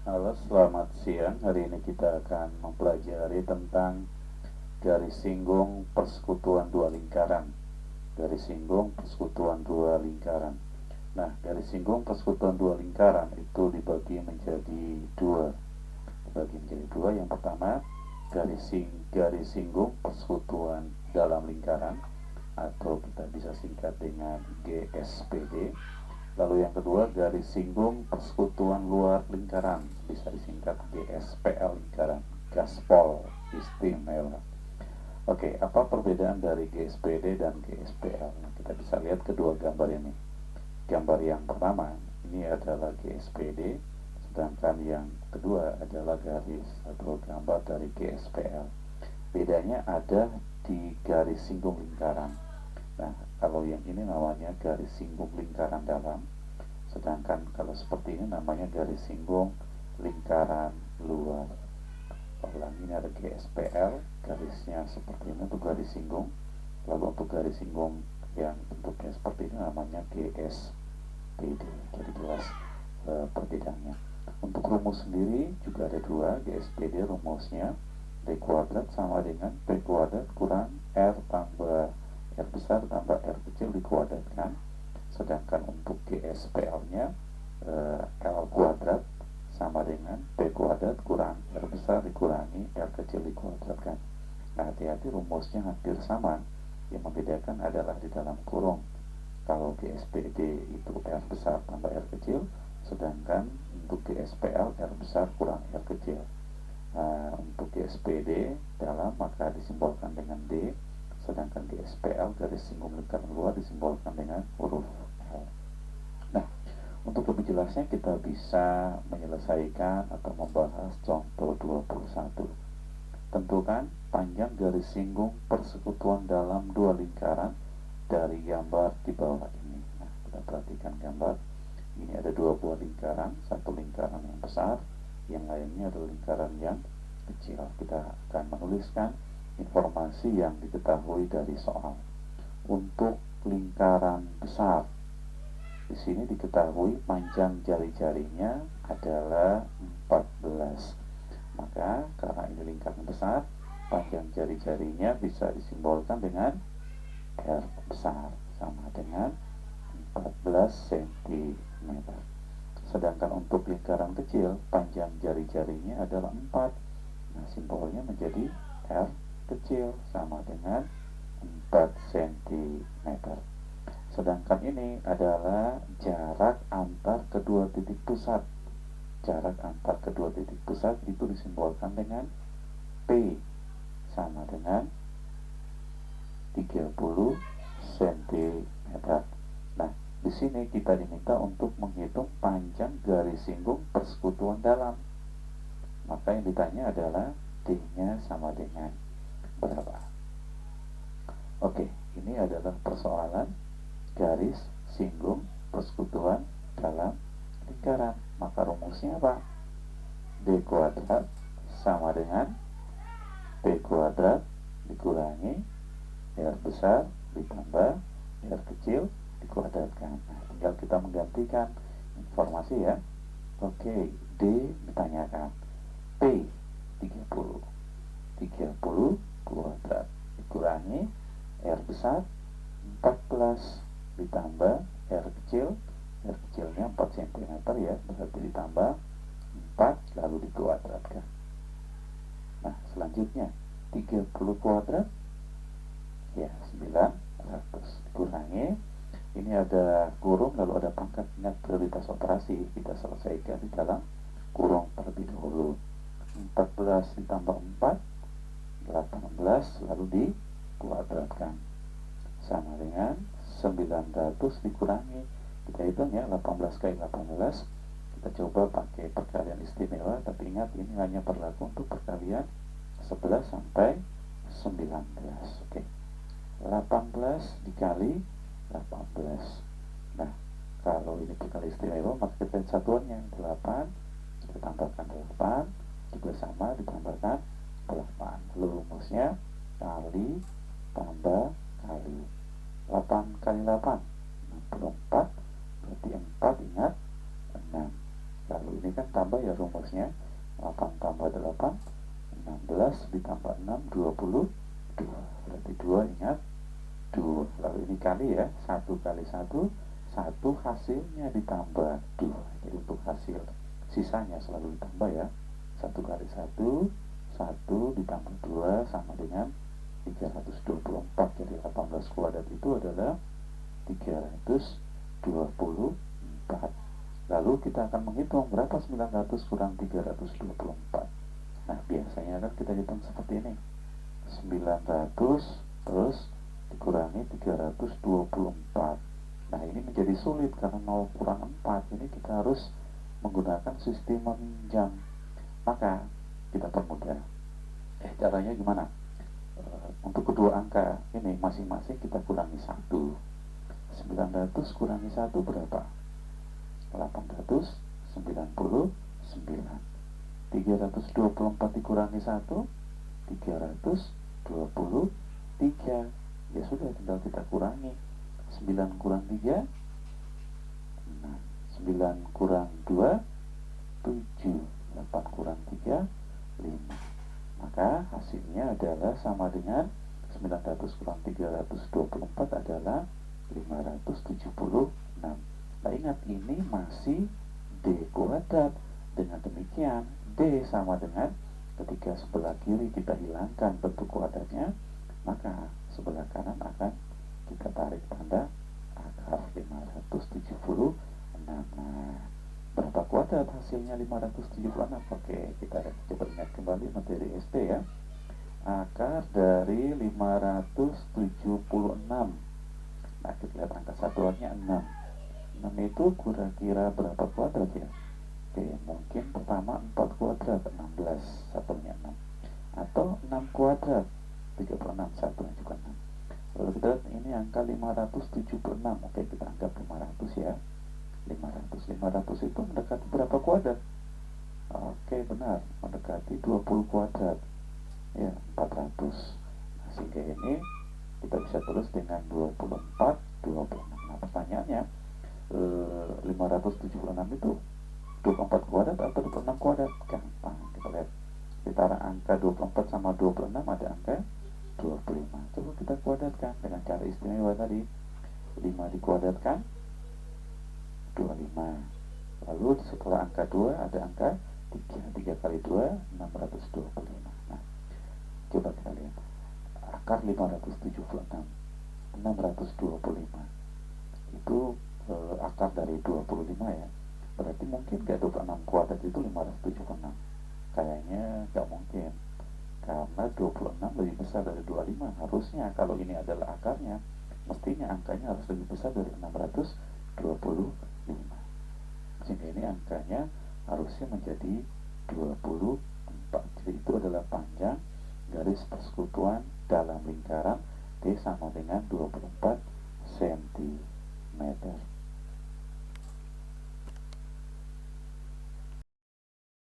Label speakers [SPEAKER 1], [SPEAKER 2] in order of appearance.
[SPEAKER 1] Halo, selamat siang. Hari ini kita akan mempelajari tentang garis singgung persekutuan dua lingkaran. Garis singgung persekutuan dua lingkaran. Nah, garis singgung persekutuan dua lingkaran itu dibagi menjadi dua. Yang pertama, garis singgung persekutuan dalam lingkaran atau kita bisa singkat dengan GSPD. Lalu yang kedua, garis singgung persekutuan luar lingkaran, bisa disingkat GSPL lingkaran, gaspol istimewa. Oke, apa perbedaan dari GSPD dan GSPL? Nah, kita bisa lihat kedua gambar ini. Gambar yang pertama ini adalah GSPD, sedangkan yang kedua adalah garis atau gambar dari GSPL. Bedanya ada di garis singgung lingkaran. Nah, kalau yang ini namanya garis singgung lingkaran dalam, sedangkan kalau seperti ini namanya garis singgung lingkaran luar. Ulang, ini ada GSPL, garisnya seperti ini untuk garis singgung. Lalu untuk garis singgung yang bentuknya seperti ini namanya GSPD. Jadi jelas perbedaannya. Untuk rumus sendiri juga ada dua. GSPD rumusnya D kuadrat sama dengan P kuadrat kurang R tambah R besar tambah R kecil dikuadratkan. Sedangkan untuk GSPL-nya L kuadrat sama dengan P kuadrat kurang R besar dikurangi R kecil dikuadratkan. Nah, hati-hati, rumusnya hampir sama. Yang membedakan adalah di dalam kurung. Kalau GSPD itu R besar tambah R kecil, sedangkan untuk GSPL R besar kurang R kecil. Untuk GSPD dalam maka disimbolkan dengan D, sedangkan GSPL garis singgung lingkaran luar disimbolkan dengan huruf L. Nah, untuk lebih jelasnya kita bisa menyelesaikan atau membahas contoh 21. Tentukan panjang garis singgung persekutuan dalam dua lingkaran dari gambar di bawah ini. Nah, kita perhatikan gambar. Ini ada dua buah lingkaran, satu lingkaran yang besar, yang lainnya adalah lingkaran yang kecil. Kita akan menuliskan informasi yang diketahui dari soal. Untuk lingkaran besar, di sini diketahui panjang jari-jarinya adalah 14. Maka karena ini lingkaran besar, panjang jari-jarinya bisa disimbolkan dengan R besar sama dengan 14 cm. Sedangkan untuk lingkaran kecil, panjang jari-jarinya adalah 4. Nah, simbolnya menjadi R kecil sama dengan 4 cm. Sedangkan ini adalah jarak antar kedua titik pusat. Jarak antar kedua titik pusat itu disimbolkan dengan P sama dengan 30 cm. Nah, di sini kita diminta untuk menghitung panjang garis singgung persekutuan dalam. Maka yang ditanya adalah D-nya sama dengan berapa. Oke, ini adalah persoalan garis singgung persekutuan dalam lingkaran. Maka rumusnya apa? D kuadrat sama dengan P kuadrat dikurangi R besar ditambah R kecil dikuadratkan. Nah, tinggal kita menggantikan informasi ya. Oke, D ditanyakan, P 30 kuadrat dikurangi R besar 14 ditambah R kecilnya 4 cm ya, berarti ditambah 4 lalu dikuadratkan. Nah, selanjutnya 30 kuadrat ya 900 dikurangi, ini ada kurung lalu ada pangkat. Ingat prioritas operasi kita selesaikan di dalam kurung terlebih dahulu. 14 ditambah 4 18 lalu dikuadratkan sama dengan 900 dikurangi, kita hitung ya, 18 kali 18. Kita coba pakai perkalian istimewa, tapi ingat ini hanya berlaku untuk perkalian 11 sampai 19. Oke, 18 dikali 18. Nah, kalau ini perkalian istimewa maka kita satuannya 8, kita tambahkan 8 juga sama ditambahkan 8. Lalu rumusnya kali tambah kali. 8 kali 8 64, berarti 4 ingat 6. Lalu ini kan tambah ya rumusnya. 8 tambah 8, 16 ditambah 6, 22. Berarti 2, ingat 2. Lalu ini kali ya, 1 kali 1, 1 hasilnya ditambah 2. Jadi untuk hasil sisanya selalu ditambah ya. 1 kali 1, 1 ditambah 2 sama dengan 324. Jadi 18 kuadrat itu adalah 324. Lalu kita akan menghitung berapa 900 kurang 324. Nah, biasanya kan kita hitung seperti ini. 900 terus dikurangi 324. Nah, ini menjadi sulit karena 0 kurang 4. Ini kita harus menggunakan sistem meminjam. Maka kita permudah. Caranya gimana? Untuk kedua angka ini masing-masing kita kurangi 1. 900 kurangi 1 berapa? 899. 324 dikurangi 1, 323. Ya sudah, tinggal kita kurangi. 9 kurang 3, 6. 9 kurang 2, 7. 8 kurang 3, 5. Maka hasilnya adalah sama dengan 900 kurang 324 adalah 576. Nah, ingat ini masih D kuadrat. Dengan demikian D sama dengan ketika sebelah kiri kita hilangkan bentuk kuadratnya, maka sebelah kanan akan kita tarik tanda akar 576. Nah, berapa kuadrat hasilnya 576? Oke, kita coba ingat kembali materi SD ya. Akar dari 576. Nah, kita lihat angka satuannya 6. 6 itu kira-kira berapa kuadrat ya? Oke, mungkin pertama 4 kuadrat, 16, satunya 6. Atau 6 kuadrat, 36, satunya juga 6. Lalu kita lihat ini angka 576. Oke, kita anggap 500 ya. 500 itu mendekati berapa kuadrat? Oke, benar, mendekati 20 kuadrat. Ya, 400. Nah, sehingga ini kita bisa tulis dengan 24, 26. Nah, pertanyaannya 576 itu 24 kuadrat atau 26 kuadrat? Gampang, kita lihat. Antara angka 24 sama 26 ada angka 25. Coba kita kuadratkan dengan cara istimewa tadi. 5 dikuadratkan 25. Lalu setelah angka 2 ada angka 3. 3 kali 2, 625. Nah, coba kita lihat. Akar 576, 625. Itu akar dari 25 ya. Berarti mungkin gak 26 kuadrat itu 576? Kayaknya gak mungkin, karena 26 lebih besar dari 25. Harusnya kalau ini adalah akarnya, mestinya angkanya harus lebih besar dari 625. Sehingga ini angkanya harusnya menjadi 24. Jadi itu adalah panjang garis persekutuan dalam lingkaran D sama dengan 24